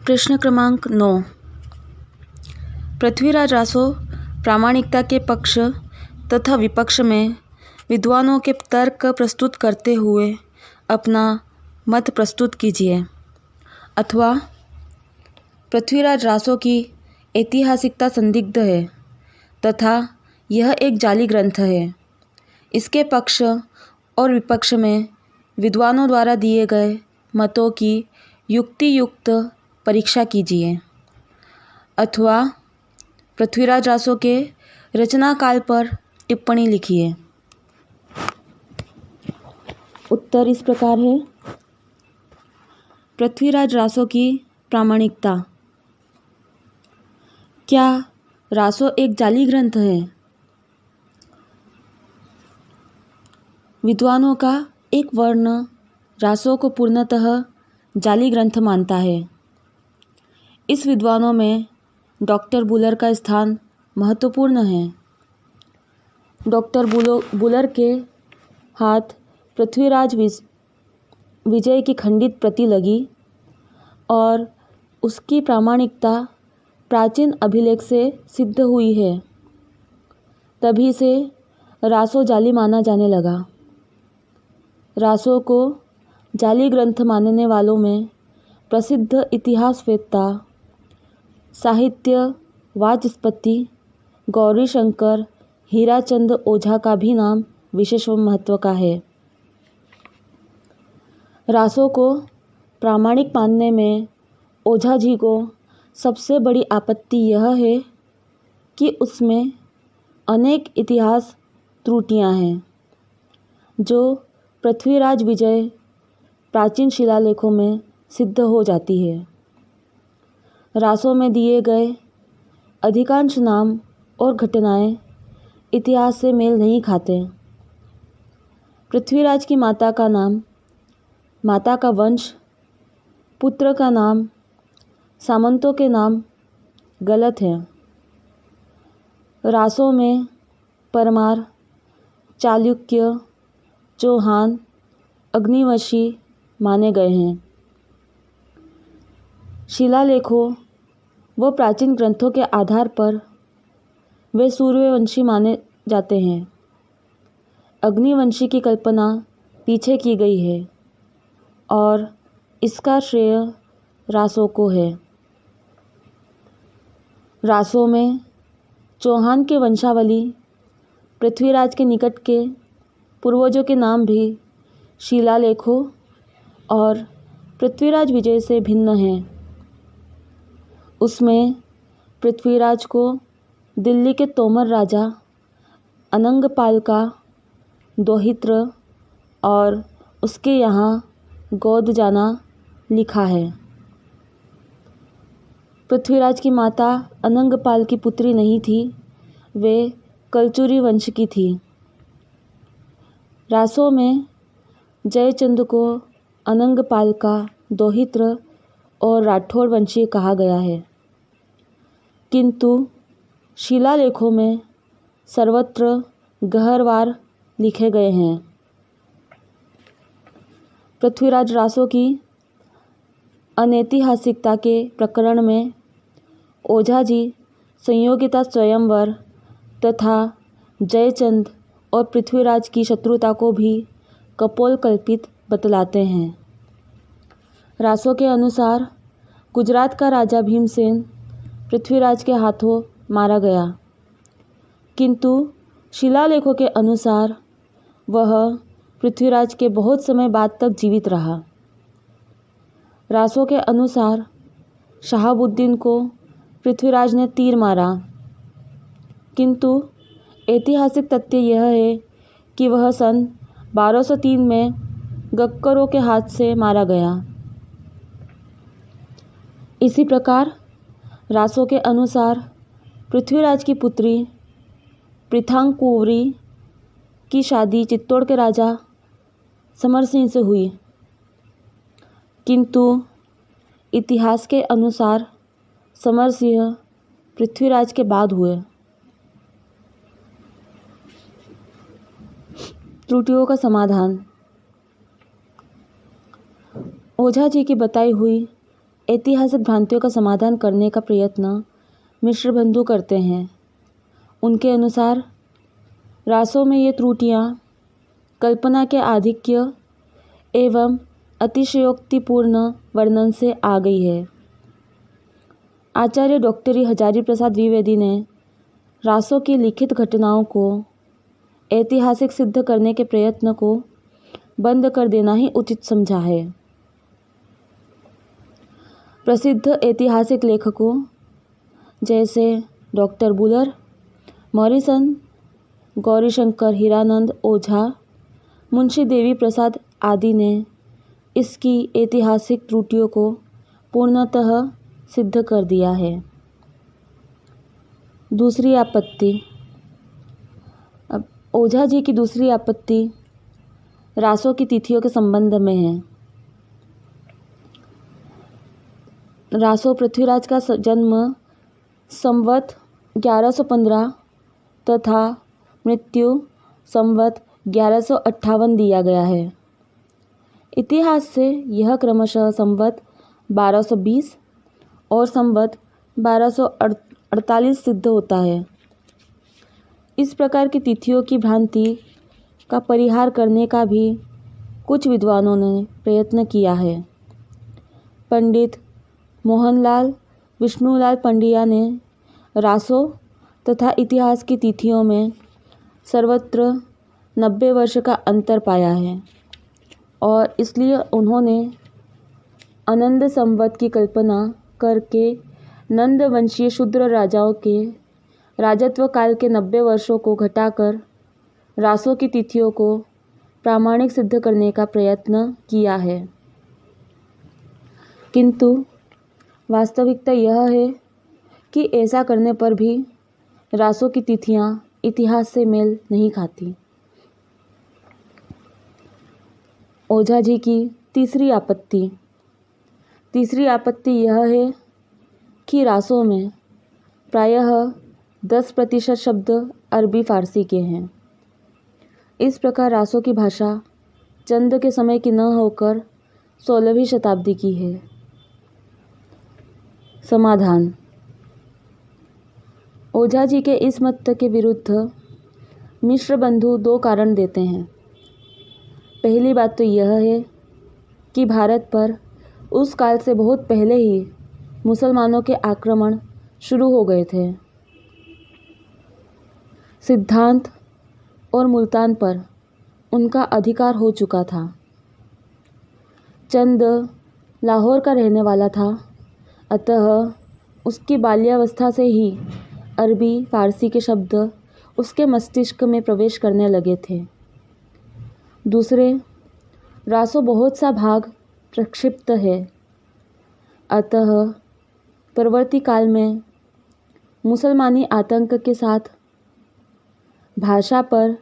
प्रश्न क्रमांक 9। पृथ्वीराज रासो प्रामाणिकता के पक्ष तथा विपक्ष में विद्वानों के तर्क प्रस्तुत करते हुए अपना मत प्रस्तुत कीजिए। अथवा पृथ्वीराज रासो की ऐतिहासिकता संदिग्ध है तथा यह एक जाली ग्रंथ है। इसके पक्ष और विपक्ष में विद्वानों द्वारा दिए गए मतों की युक्ति युक्त परीक्षा कीजिए। अथवा पृथ्वीराज रासो के रचना काल पर टिप्पणी लिखिए। उत्तर इस प्रकार है। पृथ्वीराज रासो की प्रामाणिकता। क्या रासो एक जाली ग्रंथ है? विद्वानों का एक वर्ण रासो को पूर्णतः जाली ग्रंथ मानता है। इस विद्वानों में डॉक्टर बुलर का स्थान महत्वपूर्ण है। डॉक्टर बुलर के हाथ पृथ्वीराज विजय की खंडित प्रति लगी और उसकी प्रामाणिकता प्राचीन अभिलेख से सिद्ध हुई है। तभी से रासो जाली माना जाने लगा। रासो को जाली ग्रंथ मानने वालों में प्रसिद्ध इतिहासवेत्ता, साहित्य वाचस्पति गौरीशंकर हीराचंद ओझा का भी नाम विशेष महत्व का है। रासो को प्रामाणिक मानने में ओझा जी को सबसे बड़ी आपत्ति यह है कि उसमें अनेक इतिहास त्रुटियां हैं जो पृथ्वीराज विजय प्राचीन शिलालेखों में सिद्ध हो जाती है। रासो में दिए गए अधिकांश नाम और घटनाएं इतिहास से मेल नहीं खाते। पृथ्वीराज की माता का नाम, माता का वंश, पुत्र का नाम, सामंतों के नाम गलत हैं। रासो में परमार, चालुक्य, चौहान, अग्निवंशी माने गए हैं। शिलालेखों व प्राचीन ग्रंथों के आधार पर वे सूर्यवंशी माने जाते हैं। अग्निवंशी की कल्पना पीछे की गई है और इसका श्रेय रासो को है। रासो में चौहान के वंशावली, पृथ्वीराज के निकट के पूर्वजों के नाम भी शिलालेखों और पृथ्वीराज विजय से भिन्न हैं। उसमें पृथ्वीराज को दिल्ली के तोमर राजा अनंगपाल का दौहित्र और उसके यहाँ गोद जाना लिखा है। पृथ्वीराज की माता अनंगपाल की पुत्री नहीं थी, वे कलचुरी वंश की थी। रासो में जयचंद को अनंगपाल का दौहित्र और राठौड़ वंशी कहा गया है, किंतु शिलालेखों में सर्वत्र गहरवार लिखे गए हैं। पृथ्वीराज रासो की अनैतिहासिकता के प्रकरण में ओझा जी संयोगिता स्वयंवर तथा जयचंद और पृथ्वीराज की शत्रुता को भी कपोलकल्पित बतलाते हैं। रासो के अनुसार गुजरात का राजा भीमसेन पृथ्वीराज के हाथों मारा गया, किंतु शिलालेखों के अनुसार वह पृथ्वीराज के बहुत समय बाद तक जीवित रहा। रासो के अनुसार शहाबुद्दीन को पृथ्वीराज ने तीर मारा, किंतु ऐतिहासिक तथ्य यह है कि वह सन 1203 में गक्करों के हाथ से मारा गया। इसी प्रकार रासो के अनुसार पृथ्वीराज की पुत्री पृथांकुवरी की शादी चित्तौड़ के राजा समरसिंह से हुई, किंतु इतिहास के अनुसार समरसिंह पृथ्वीराज के बाद हुए। त्रुटियों का समाधान। ओझा जी की बताई हुई ऐतिहासिक भ्रांतियों का समाधान करने का प्रयत्न मिश्र बंधु करते हैं। उनके अनुसार रासों में ये त्रुटियाँ कल्पना के आधिक्य एवं अतिशयोक्तिपूर्ण वर्णन से आ गई है। आचार्य डॉक्टरी हजारी प्रसाद द्विवेदी ने रासों की लिखित घटनाओं को ऐतिहासिक सिद्ध करने के प्रयत्न को बंद कर देना ही उचित समझा है। प्रसिद्ध ऐतिहासिक लेखकों जैसे doctor Buhler, Morrison, Gaurishankar Hiranand Ojha, Munshi Devi Prasad आदि ने इसकी ऐतिहासिक त्रुटियों को पूर्णतः सिद्ध कर दिया है। दूसरी आपत्ति। अब ओझा जी की दूसरी आपत्ति रासों की तिथियों के संबंध में है। रासो पृथ्वीराज का जन्म संवत 1115 तथा मृत्यु संवत 1158 दिया गया है। इतिहास से यह क्रमशः संवत 1220 और संवत 1248 सिद्ध होता है। इस प्रकार की तिथियों की भ्रांति का परिहार करने का भी कुछ विद्वानों ने प्रयत्न किया है। पंडित मोहनलाल विष्णुलाल पंड्या ने रासों तथा इतिहास की तिथियों में सर्वत्र 90 वर्ष का अंतर पाया है और इसलिए उन्होंने अनंत संवत की कल्पना करके नंद वंशीय शूद्र राजाओं के राजत्व काल के 90 वर्षों को घटाकर रासों की तिथियों को प्रामाणिक सिद्ध करने का प्रयत्न किया है। किंतु वास्तविकता यह है कि ऐसा करने पर भी रासों की तिथियां इतिहास से मेल नहीं खाती। ओझा जी की तीसरी आपत्ति यह है कि रासों में प्रायः 10% शब्द अरबी फारसी के हैं। इस प्रकार रासों की भाषा चंद के समय की न होकर 16वीं शताब्दी की है। समाधान। ओझा जी के इस मत के विरुद्ध मिश्र बंधु दो कारण देते हैं। पहली बात तो यह है कि भारत पर उस काल से बहुत पहले ही मुसलमानों के आक्रमण शुरू हो गए थे। सिद्धांत और मुल्तान पर उनका अधिकार हो चुका था। चंद लाहौर का रहने वाला था, अतः उसकी बाल्यावस्था से ही अरबी फारसी के शब्द उसके मस्तिष्क में प्रवेश करने लगे थे। दूसरे, रासों बहुत सा भाग प्रक्षिप्त है, अतः परवर्ती काल में मुसलमानी आतंक के साथ भाषा पर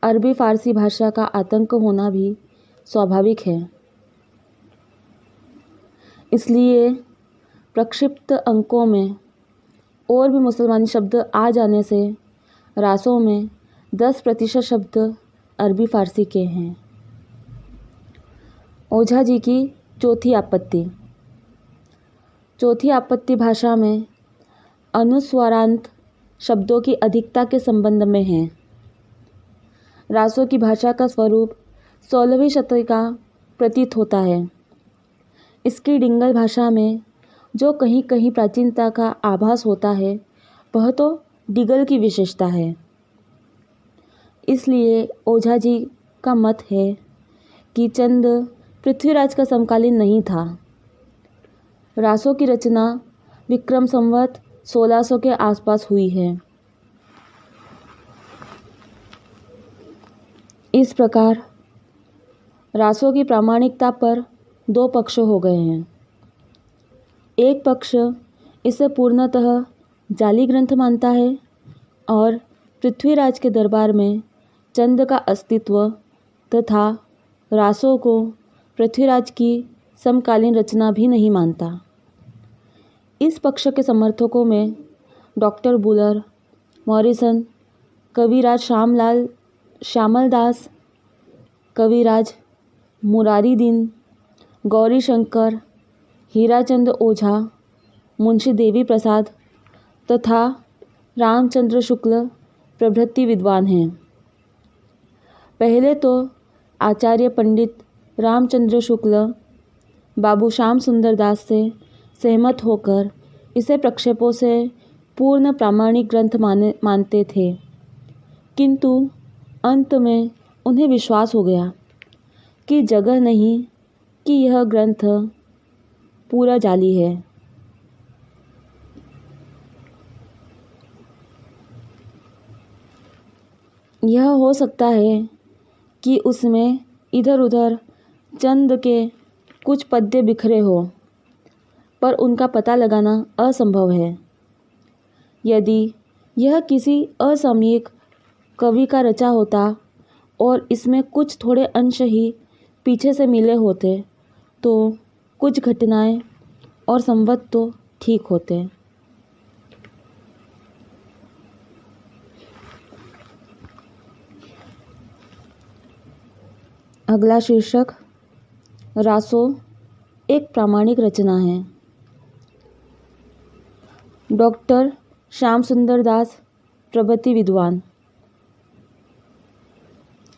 अरबी फारसी भाषा का आतंक होना भी स्वाभाविक है। इसलिए प्रक्षिप्त अंकों में और भी मुसलमानी शब्द आ जाने से रासों में 10% शब्द अरबी फारसी के हैं। ओझा जी की चौथी आपत्ति भाषा में अनुस्वारांत शब्दों की अधिकता के संबंध में है। रासों की भाषा का स्वरूप 16वीं शताब्दी का प्रतीत होता है। इसकी डिंगल भाषा में जो कहीं कहीं प्राचीनता का आभास होता है, वह तो डिगल की विशेषता है। इसलिए ओझा जी का मत है कि चंद पृथ्वीराज का समकालीन नहीं था। रासों की रचना विक्रम संवत 1600 के आसपास हुई है। इस प्रकार रासों की प्रामाणिकता पर दो पक्ष हो गए हैं। एक पक्ष इसे पूर्णतः जाली ग्रंथ मानता है और पृथ्वीराज के दरबार में चंद का अस्तित्व तथा रासों को पृथ्वीराज की समकालीन रचना भी नहीं मानता। इस पक्ष के समर्थकों में डॉक्टर बुलर, मॉरिसन, कविराज श्यामल दास, कविराज मुरारी दीन, गौरी शंकर, हीराचंद ओझा, मुंशी देवी प्रसाद तथा रामचंद्र शुक्ल प्रभृति विद्वान हैं। पहले तो आचार्य पंडित रामचंद्र शुक्ल बाबू श्याम सुंदर दास से सहमत होकर इसे प्रक्षेपों से पूर्ण प्रामाणिक ग्रंथ मानते थे, किंतु अंत में उन्हें विश्वास हो गया कि जगह नहीं कि यह ग्रंथ पूरा जाली है। यह हो सकता है कि उसमें इधर उधर चंद के कुछ पद्य बिखरे हो, पर उनका पता लगाना असंभव है। यदि यह किसी असामयिक कवि का रचा होता और इसमें कुछ थोड़े अंश ही पीछे से मिले होते तो कुछ घटनाएं और संवत तो ठीक होते। अगला शीर्षक रासो एक प्रामाणिक रचना है। डॉक्टर श्याम सुंदर दास प्रभृति विद्वान।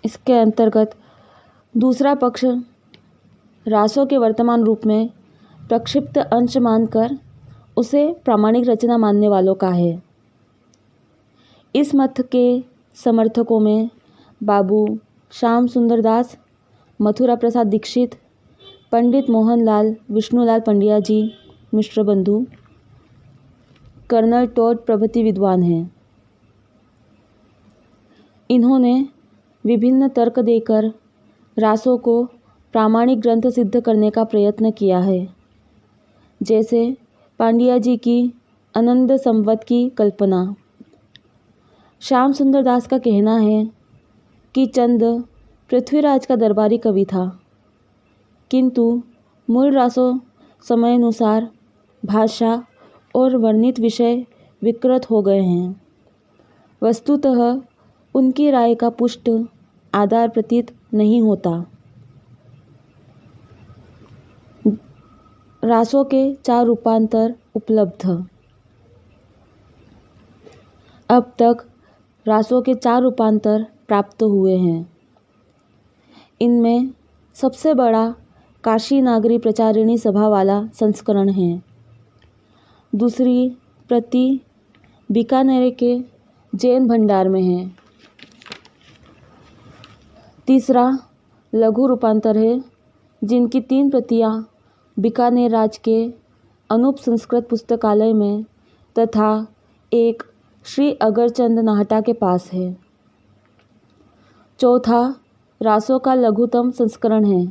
इसके अंतर्गत दूसरा पक्ष रासों के वर्तमान रूप में प्रक्षिप्त अंश मानकर उसे प्रामाणिक रचना मानने वालों का है। इस मत के समर्थकों में बाबू श्याम सुंदर दास, मथुरा प्रसाद दीक्षित, पंडित मोहनलाल विष्णुलाल पंड्या जी मिश्र बंधु, कर्नल टॉड प्रभृति विद्वान हैं। इन्होंने विभिन्न तर्क देकर रासों को प्रामाणिक ग्रंथ सिद्ध करने का प्रयत्न किया है, जैसे पांड्या जी की आनंद संवत की कल्पना। श्याम सुंदर दास का कहना है कि चंद पृथ्वीराज का दरबारी कवि था, किंतु मूल रासों समयानुसार भाषा और वर्णित विषय विकृत हो गए हैं। वस्तुतः उनकी राय का पुष्ट आधार प्रतीत नहीं होता। रासों के 4 रूपांतर उपलब्ध। अब तक रासों के 4 रूपांतर प्राप्त हुए हैं। इनमें सबसे बड़ा काशी नागरी प्रचारिणी सभा वाला संस्करण है। दूसरी प्रति बीकानेर के जैन भंडार में है। तीसरा लघु रूपांतर है, जिनकी 3 प्रतियां बीकानेर राज के अनूप संस्कृत पुस्तकालय में तथा एक श्री अगरचंद नाहटा के पास है। चौथा रासों का लघुतम संस्करण है।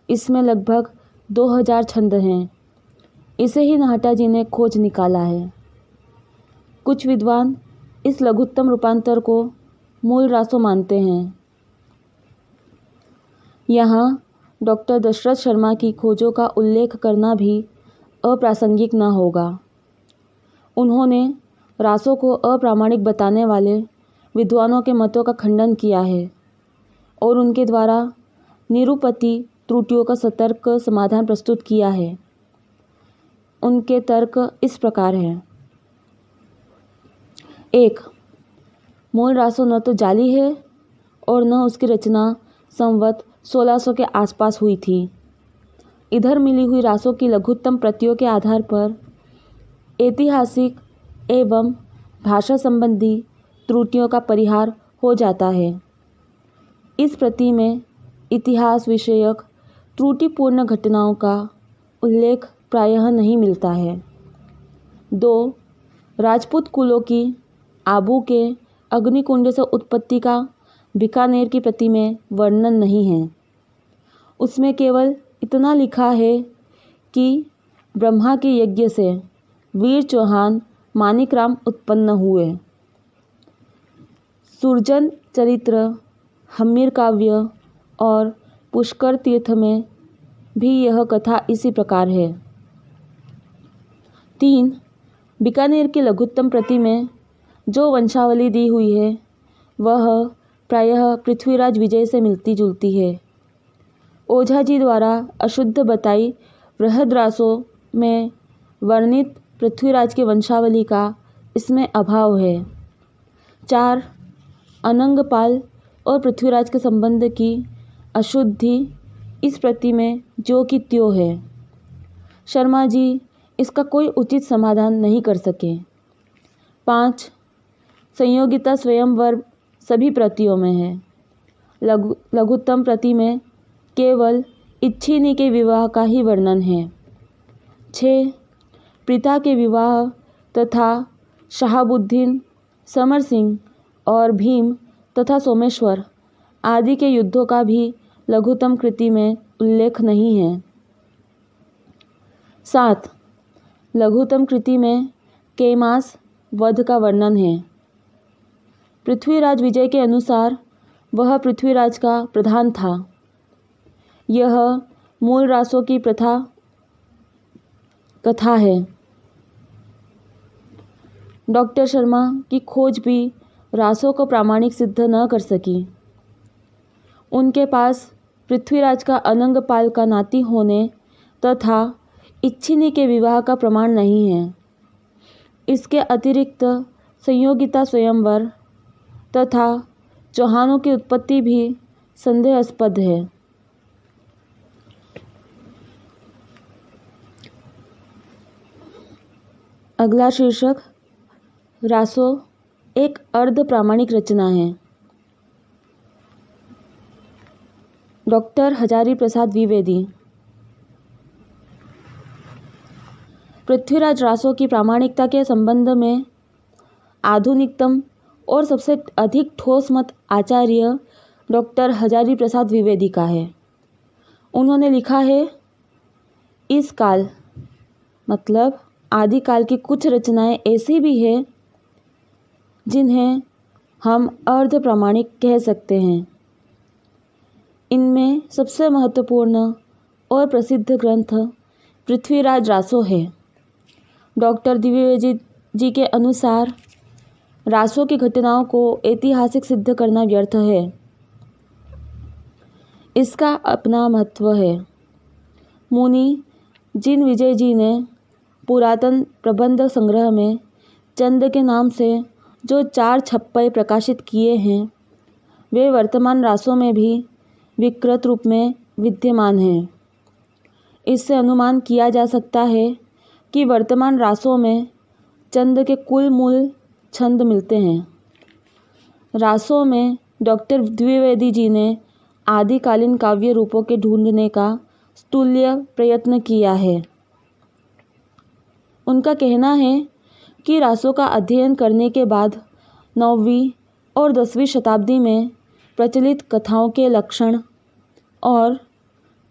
इसमें लगभग 2000 छंद हैं। इसे ही नाहटा जी ने खोज निकाला है। कुछ विद्वान इस लघुत्तम रूपांतर को मूल रासों मानते हैं। यहाँ डॉक्टर दशरथ शर्मा की खोजों का उल्लेख करना भी अप्रासंगिक न होगा। उन्होंने रासों को अप्रामाणिक बताने वाले विद्वानों के मतों का खंडन किया है और उनके द्वारा निरूपति त्रुटियों का सतर्क समाधान प्रस्तुत किया है। उनके तर्क इस प्रकार हैं। 1. मूल रासों न तो जाली है और न उसकी रचना संवत 1600 के आसपास हुई थी। इधर मिली हुई रासों की लघुत्तम प्रतियों के आधार पर ऐतिहासिक एवं भाषा संबंधी त्रुटियों का परिहार हो जाता है। इस प्रति में इतिहास विषयक त्रुटिपूर्ण घटनाओं का उल्लेख प्रायः नहीं मिलता है। 2. राजपूत कुलों की आबू के अग्निकुंड से उत्पत्ति का बीकानेर की प्रति में वर्णन नहीं है। उसमें केवल इतना लिखा है कि ब्रह्मा के यज्ञ से वीर चौहान मानिकराम उत्पन्न हुए। सुरजन चरित्र, हम्मीर काव्य और पुष्कर तीर्थ में भी यह कथा इसी प्रकार है। 3. बीकानेर की लघुत्तम प्रति में जो वंशावली दी हुई है वह प्रायः पृथ्वीराज विजय से मिलती जुलती है। ओझा जी द्वारा अशुद्ध बताई बृहद्रासों में वर्णित पृथ्वीराज की वंशावली का इसमें अभाव है। 4. अनंगपाल और पृथ्वीराज के संबंध की अशुद्धि इस प्रति में ज्यों की त्यों है। शर्मा जी इसका कोई उचित समाधान नहीं कर सके। 5. संयोगिता स्वयंवर सभी प्रतियों में है। लघुत्तम प्रति में केवल इच्छिनी के विवाह का ही वर्णन है। 6. प्रीता के विवाह तथा शहाबुद्दीन, समर सिंह और भीम तथा सोमेश्वर आदि के युद्धों का भी लघुत्तम कृति में उल्लेख नहीं है। 7. लघुत्तम कृति में कैमास वध का वर्णन है। पृथ्वीराज विजय के अनुसार वह पृथ्वीराज का प्रधान था। यह मूल रासों की कथा है। डॉक्टर शर्मा की खोज भी रासों को प्रामाणिक सिद्ध न कर सकी। उनके पास पृथ्वीराज का अनंगपाल का नाती होने तथा इच्छिनी के विवाह का प्रमाण नहीं है। इसके अतिरिक्त संयोगिता स्वयंवर तथा चौहानों की उत्पत्ति भी संदेहास्पद है। अगला शीर्षक रासो एक अर्ध प्रामाणिक रचना है। डॉक्टर हजारी प्रसाद द्विवेदी। पृथ्वीराज रासों की प्रामाणिकता के संबंध में आधुनिकतम और सबसे अधिक ठोस मत आचार्य डॉक्टर हजारी प्रसाद द्विवेदी का है। उन्होंने लिखा है, इस काल मतलब आदिकाल की कुछ रचनाएं ऐसी भी हैं जिन्हें हम अर्ध प्रामाणिक कह सकते हैं। इनमें सबसे महत्वपूर्ण और प्रसिद्ध ग्रंथ पृथ्वीराज रासो है। डॉक्टर द्विवेदी जी के अनुसार रासों की घटनाओं को ऐतिहासिक सिद्ध करना व्यर्थ है। इसका अपना महत्व है। मुनि जिन विजय जी ने पुरातन प्रबंध संग्रह में चंद के नाम से जो 4 छप्पे प्रकाशित किए हैं, वे वर्तमान रासों में भी विकृत रूप में विद्यमान हैं। इससे अनुमान किया जा सकता है कि वर्तमान रासों में चंद के कुल मूल छंद मिलते हैं। रासों में डॉक्टर द्विवेदी जी ने आदिकालीन काव्य रूपों के ढूंढने का स्तुल्य प्रयत्न किया है। उनका कहना है कि रासों का अध्ययन करने के बाद 9वीं और 10वीं शताब्दी में प्रचलित कथाओं के लक्षण और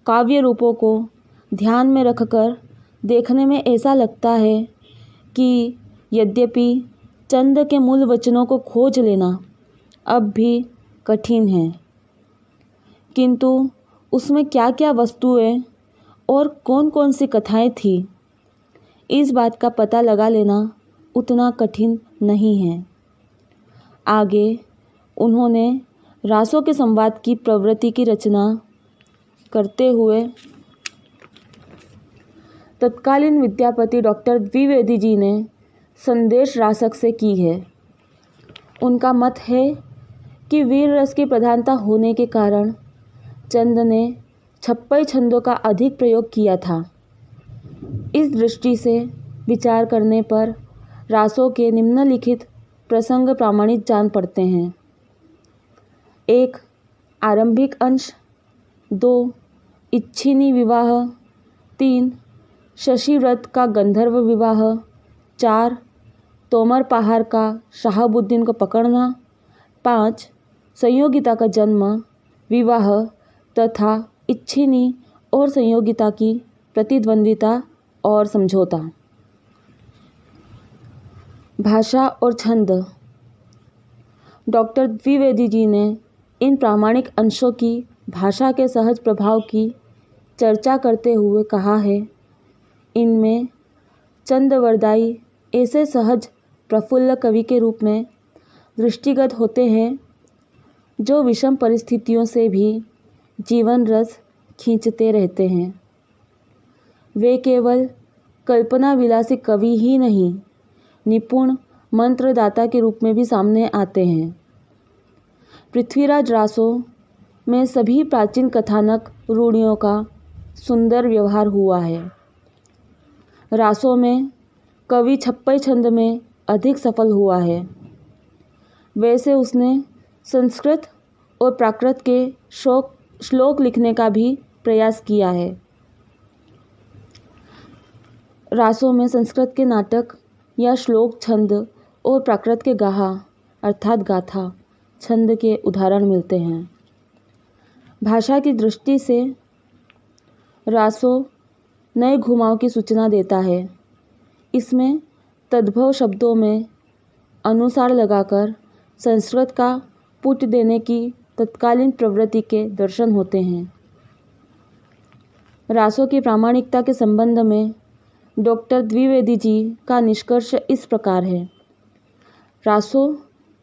काव्य रूपों को ध्यान में रखकर देखने में ऐसा लगता है कि यद्यपि चंद के मूल वचनों को खोज लेना अब भी कठिन है, किंतु उसमें क्या क्या वस्तुएं और कौन कौन सी कथाएं थी, इस बात का पता लगा लेना उतना कठिन नहीं है। आगे उन्होंने रासों के संवाद की प्रवृत्ति की रचना करते हुए तत्कालीन विद्यापति डॉक्टर द्विवेदी जी ने संदेश रासक से की है। उनका मत है कि वीर रस की प्रधानता होने के कारण चंद ने 56 छंदों का अधिक प्रयोग किया था। इस दृष्टि से विचार करने पर रासों के निम्नलिखित प्रसंग प्रामाणिक जान पड़ते हैं। 1. आरंभिक अंश। 2. इच्छिनी विवाह। 3. शशिव्रत का गंधर्व विवाह। 4. तोमर पहाड़ का शहाबुद्दीन को पकड़ना। 5. संयोगिता का जन्म, विवाह तथा इच्छिनी और संयोगिता की प्रतिद्वंदिता और समझौता। भाषा और छंद। डॉक्टर द्विवेदी जी ने इन प्रामाणिक अंशों की भाषा के सहज प्रभाव की चर्चा करते हुए कहा है, इनमें चंदवरदाई ऐसे सहज प्रफुल्ल कवि के रूप में दृष्टिगत होते हैं जो विषम परिस्थितियों से भी जीवन रस खींचते रहते हैं। वे केवल कल्पना विलासी कवि ही नहीं, निपुण मंत्रदाता के रूप में भी सामने आते हैं। पृथ्वीराज रासो में सभी प्राचीन कथानक रूढ़ियों का सुंदर व्यवहार हुआ है। रासो में कवि छप्पई छंद में अधिक सफल हुआ है। वैसे उसने संस्कृत और प्राकृत के श्लोक लिखने का भी प्रयास किया है। रासों में संस्कृत के नाटक या श्लोक छंद और प्राकृत के गाहा अर्थात गाथा छंद के उदाहरण मिलते हैं। भाषा की दृष्टि से रासो नए घुमाव की सूचना देता है। इसमें तद्भव शब्दों में अनुसार लगाकर संस्कृत का पुट देने की तत्कालीन प्रवृत्ति के दर्शन होते हैं। रासो की प्रामाणिकता के संबंध में डॉक्टर द्विवेदी जी का निष्कर्ष इस प्रकार है। रासो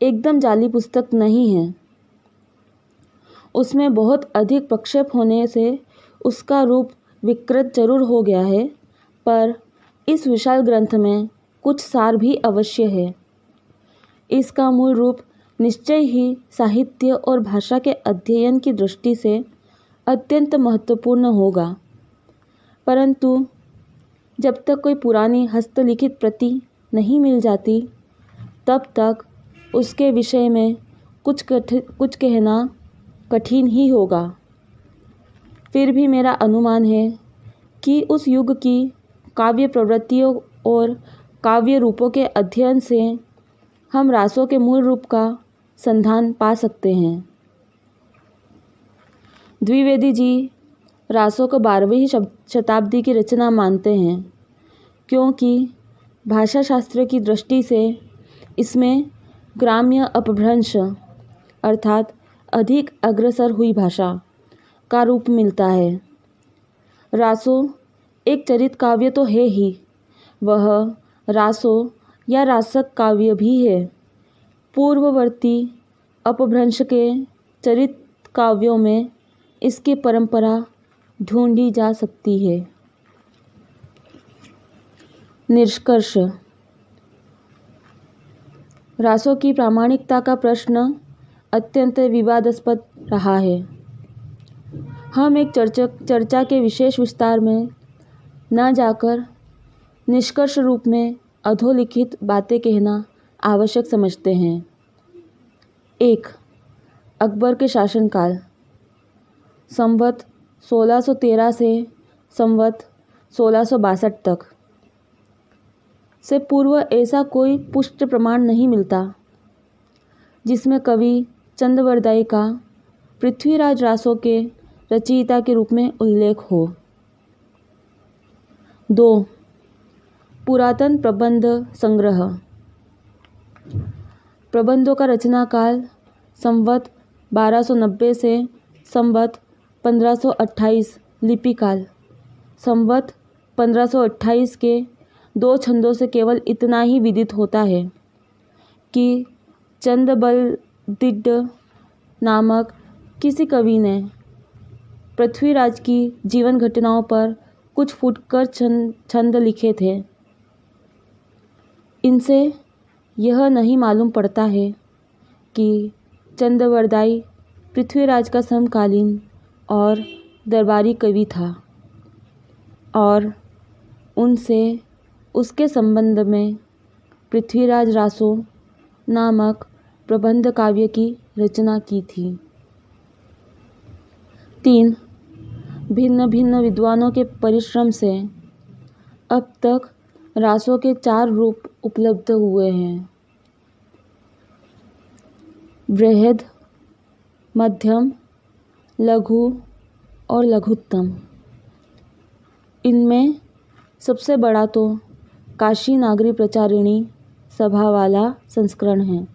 एकदम जाली पुस्तक नहीं है। उसमें बहुत अधिक प्रक्षेप होने से उसका रूप विकृत जरूर हो गया है, पर इस विशाल ग्रंथ में कुछ सार भी अवश्य है। इसका मूल रूप निश्चय ही साहित्य और भाषा के अध्ययन की दृष्टि से अत्यंत महत्वपूर्ण होगा, परंतु जब तक कोई पुरानी हस्तलिखित प्रति नहीं मिल जाती, तब तक उसके विषय में कुछ कहना कठिन ही होगा। फिर भी मेरा अनुमान है कि उस युग की काव्य प्रवृत्तियों और काव्य रूपों के अध्ययन से हम रासों के मूल रूप का संधान पा सकते हैं। द्विवेदी जी रासों को 12वीं शताब्दी की रचना मानते हैं, क्योंकि भाषा शास्त्र की दृष्टि से इसमें ग्राम्य अपभ्रंश अर्थात अधिक अग्रसर हुई भाषा का रूप मिलता है। रासो एक चरित काव्य तो है ही, वह रासो या रासक काव्य भी है। पूर्ववर्ती अपभ्रंश के चरित काव्यों में इसकी परंपरा ढूंढी जा सकती है। निष्कर्ष: रासो की प्रामाणिकता का प्रश्न अत्यंत विवादास्पद रहा है। हम एक चर्चा के विशेष विस्तार में न जाकर निष्कर्ष रूप में अधोलिखित बातें कहना आवश्यक समझते हैं। 1. अकबर के शासनकाल संवत 1613 से संवत 1662 तक से पूर्व ऐसा कोई पुष्ट प्रमाण नहीं मिलता जिसमें कवि चंदवरदाई का पृथ्वीराज रासो के रचयिता के रूप में उल्लेख हो। 2. पुरातन प्रबंध संग्रह प्रबंधों का रचना काल संवत 1290 से संवत 1528 लिपि काल संवत 1528 के 2 छंदों से केवल इतना ही विदित होता है कि चंदबलदिड्ड नामक किसी कवि ने पृथ्वीराज की जीवन घटनाओं पर कुछ फुटकर छंद लिखे थे। इनसे यह नहीं मालूम पड़ता है कि चंदवरदाई पृथ्वीराज का समकालीन और दरबारी कवि था और उनसे उसके संबंध में पृथ्वीराज रासो नामक प्रबंध काव्य की रचना की थी। 3. भिन्न भिन्न विद्वानों के परिश्रम से अब तक रासों के 4 रूप उपलब्ध हुए हैं: बृहद, मध्यम, लघु और लघुत्तम। इनमें सबसे बड़ा तो काशी नागरी प्रचारिणी सभा वाला संस्करण है,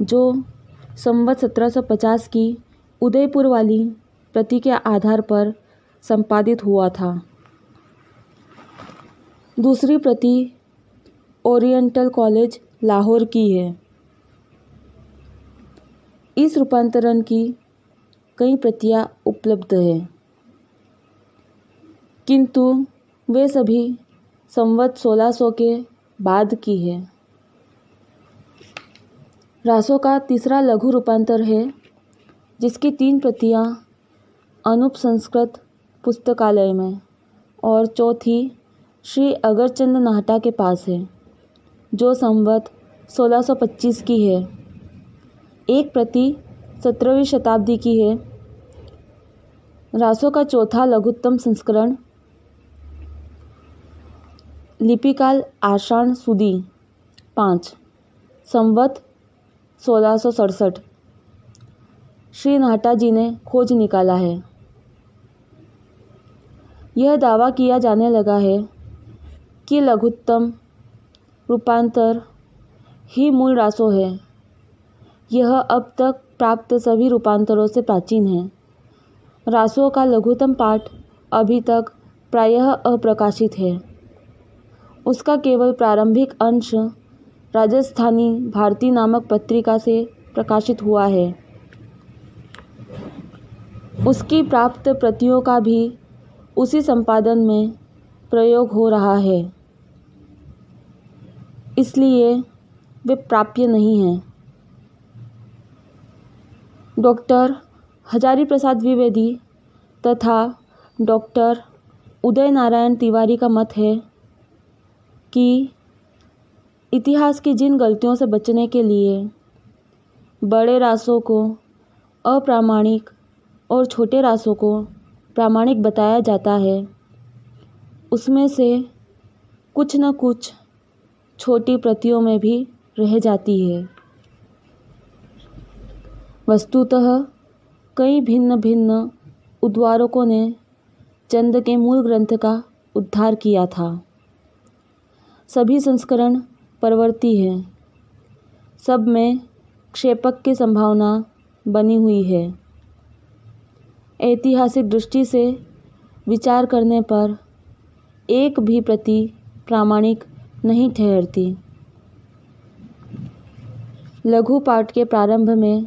जो संवत 1750 की उदयपुर वाली प्रति के आधार पर संपादित हुआ था। दूसरी प्रति ओरिएंटल कॉलेज लाहौर की है। इस रूपांतरण की कई प्रतियां उपलब्ध है, किंतु वे सभी संवत 1600 के बाद की है। रासों का तीसरा लघु रूपांतर है, जिसकी 3 प्रतियां अनुपसंस्कृत पुस्तकालय में और चौथी श्री अगरचंद नाहटा के पास है, जो संवत 1625 की है। एक प्रति 17वीं शताब्दी की है। रासों का चौथा लघुत्तम संस्करण लिपिकाल आषाढ़ सुदी 5 संवत 1667 श्री नाहटा जी ने खोज निकाला है। यह दावा किया जाने लगा है कि लघुत्तम रूपांतर ही मूल रासो है। यह अब तक प्राप्त सभी रूपांतरों से प्राचीन है। रासों का लघुत्तम पाठ अभी तक प्रायः अप्रकाशित है। उसका केवल प्रारंभिक अंश राजस्थानी भारती नामक पत्रिका से प्रकाशित हुआ है। उसकी प्राप्त प्रतियों का भी उसी संपादन में प्रयोग हो रहा है, इसलिए वे प्राप्य नहीं हैं। डॉक्टर हजारी प्रसाद द्विवेदी तथा डॉक्टर उदय नारायण तिवारी का मत है कि इतिहास की जिन गलतियों से बचने के लिए बड़े रासों को अप्रामाणिक और छोटे रासों को प्रामाणिक बताया जाता है, उसमें से कुछ न कुछ छोटी प्रतियों में भी रह जाती है। वस्तुतः कई भिन्न भिन्न उद्वारकों ने चंद के मूल ग्रंथ का उद्धार किया था। सभी संस्करण परवर्ती हैं। सब में क्षेपक की संभावना बनी हुई है। ऐतिहासिक दृष्टि से विचार करने पर एक भी प्रति प्रामाणिक नहीं ठहरती। लघु पाठ के प्रारंभ में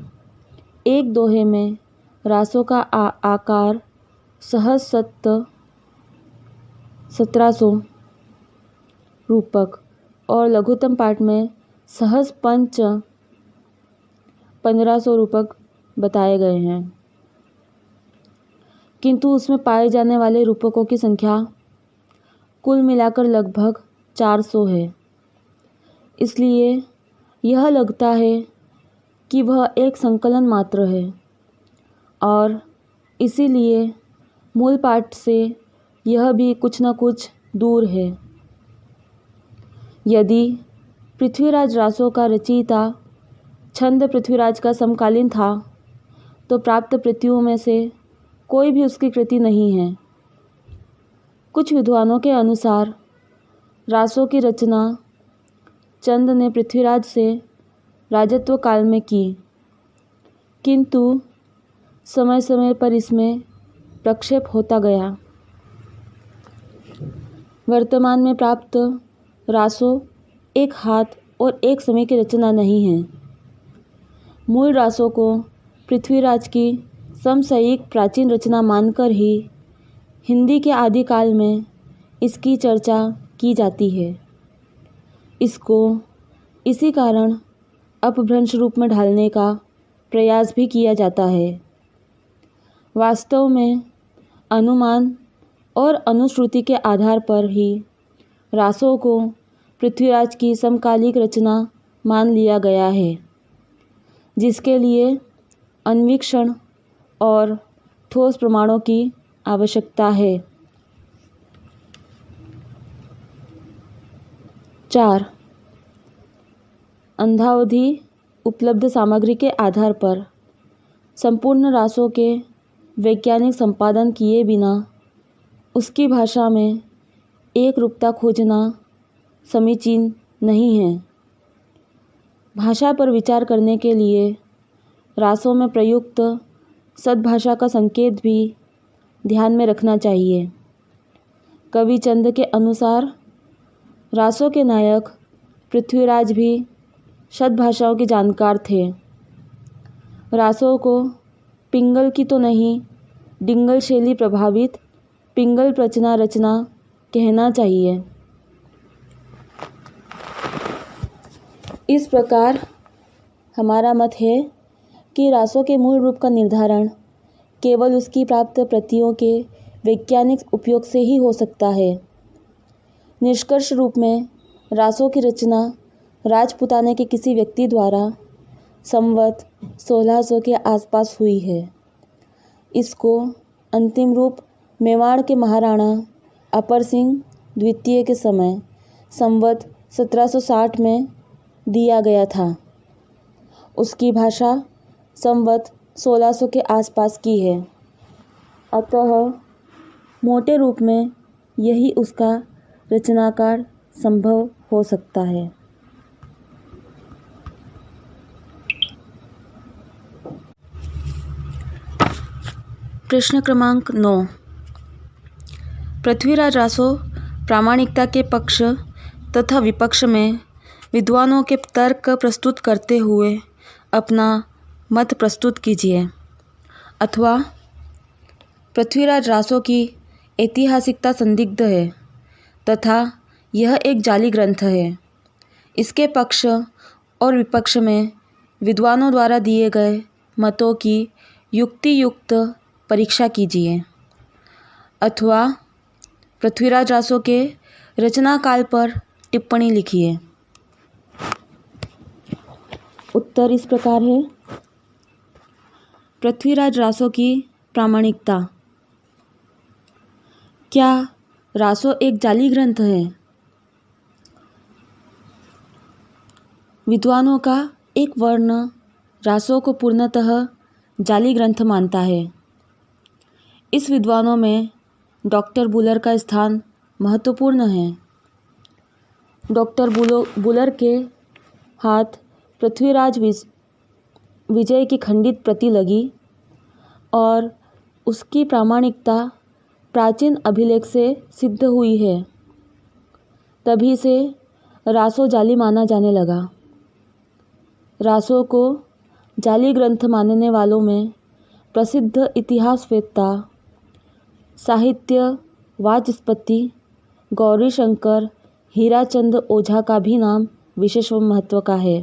एक दोहे में रासों का आकार सहस्त्र 1700 रूपक और लघुत्तम पाठ में सहज पंच 1500 रूपक बताए गए हैं, किंतु उसमें पाए जाने वाले रूपकों की संख्या कुल मिलाकर लगभग 400 है। इसलिए यह लगता है कि वह एक संकलन मात्र है और इसीलिए मूल पाठ से यह भी कुछ न कुछ दूर है। यदि पृथ्वीराज रासों का रचयिता छंद पृथ्वीराज का समकालीन था, तो प्राप्त प्रतियों में से कोई भी उसकी कृति नहीं है। कुछ विद्वानों के अनुसार रासों की रचना चंद ने पृथ्वीराज से राजत्व काल में की, किंतु समय समय पर इसमें प्रक्षेप होता गया। वर्तमान में प्राप्त रासों एक हाथ और एक समय की रचना नहीं है। मूल रासों को पृथ्वीराज की समसामयिक प्राचीन रचना मानकर ही हिंदी के आदिकाल में इसकी चर्चा की जाती है। इसको इसी कारण अपभ्रंश रूप में ढालने का प्रयास भी किया जाता है। वास्तव में अनुमान और अनुश्रुति के आधार पर ही रासों को पृथ्वीराज की समकालिक रचना मान लिया गया है, जिसके लिए अन्वीक्षण और ठोस प्रमाणों की आवश्यकता है। 4. अंधावधि उपलब्ध सामग्री के आधार पर संपूर्ण रासों के वैज्ञानिक संपादन किए बिना उसकी भाषा में एक रूपता खोजना समीचीन नहीं है। भाषा पर विचार करने के लिए रासों में प्रयुक्त सद्भाषा का संकेत भी ध्यान में रखना चाहिए। कवि चंद के अनुसार रासों के नायक पृथ्वीराज भी सद्भाषाओं के जानकार थे। रासों को पिंगल की तो नहीं, डिंगल शैली प्रभावित पिंगल रचना कहना चाहिए। इस प्रकार हमारा मत है कि रासों के मूल रूप का निर्धारण केवल उसकी प्राप्त प्रतियों के वैज्ञानिक उपयोग से ही हो सकता है। निष्कर्ष रूप में रासों की रचना राजपुताने के किसी व्यक्ति द्वारा संवत 1600 के आसपास हुई है। इसको अंतिम रूप मेवाड़ के महाराणा अपर सिंह द्वितीय के समय संवत 1760 में दिया गया था। उसकी भाषा संवत 1600 के आसपास की है, अतः मोटे रूप में यही उसका रचनाकार संभव हो सकता है। प्रश्न क्रमांक 9। पृथ्वीराज रासो प्रामाणिकता के पक्ष तथा विपक्ष में विद्वानों के तर्क प्रस्तुत करते हुए अपना मत प्रस्तुत कीजिए। अथवा पृथ्वीराज रासो की ऐतिहासिकता संदिग्ध है तथा यह एक जाली ग्रंथ है। इसके पक्ष और विपक्ष में विद्वानों द्वारा दिए गए मतों की युक्ति युक्त परीक्षा कीजिए। अथवा पृथ्वीराज रासो के रचना काल पर टिप्पणी लिखिए। उत्तर इस प्रकार है। पृथ्वीराज रासो की प्रामाणिकता। क्या रासो एक जाली ग्रंथ है? विद्वानों का एक वर्ण रासो को पूर्णतः जाली ग्रंथ मानता है। इस विद्वानों में डॉक्टर बुलर का स्थान महत्वपूर्ण है। डॉक्टर बुलर के हाथ पृथ्वीराज विजय की खंडित प्रति लगी और उसकी प्रामाणिकता प्राचीन अभिलेख से सिद्ध हुई है। तभी से रासो जाली माना जाने लगा। रासो को जाली ग्रंथ मानने वालों में प्रसिद्ध इतिहासवेत्ता, साहित्य वाचस्पति गौरीशंकर हीराचंद ओझा का भी नाम विशेष महत्व का है।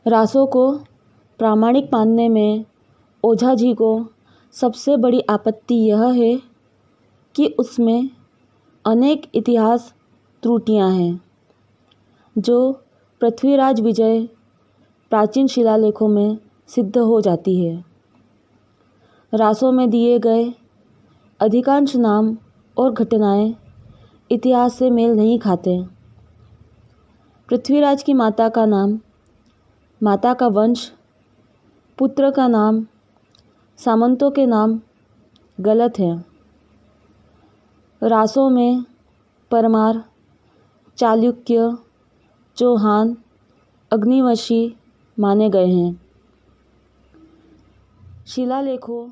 रासो को प्रामाणिक मानने में ओझा जी को सबसे बड़ी आपत्ति यह है कि उसमें अनेक इतिहास त्रुटियां हैं जो पृथ्वीराज विजय प्राचीन शिलालेखों में सिद्ध हो जाती है। रासो में दिए गए अधिकांश नाम और घटनाएं इतिहास से मेल नहीं खाते। पृथ्वीराज की माता का नाम, माता का वंश, पुत्र का नाम, सामंतों के नाम गलत हैं। रासो में परमार, चालुक्य, चौहान, अग्निवंशी माने गए हैं। शिलालेखों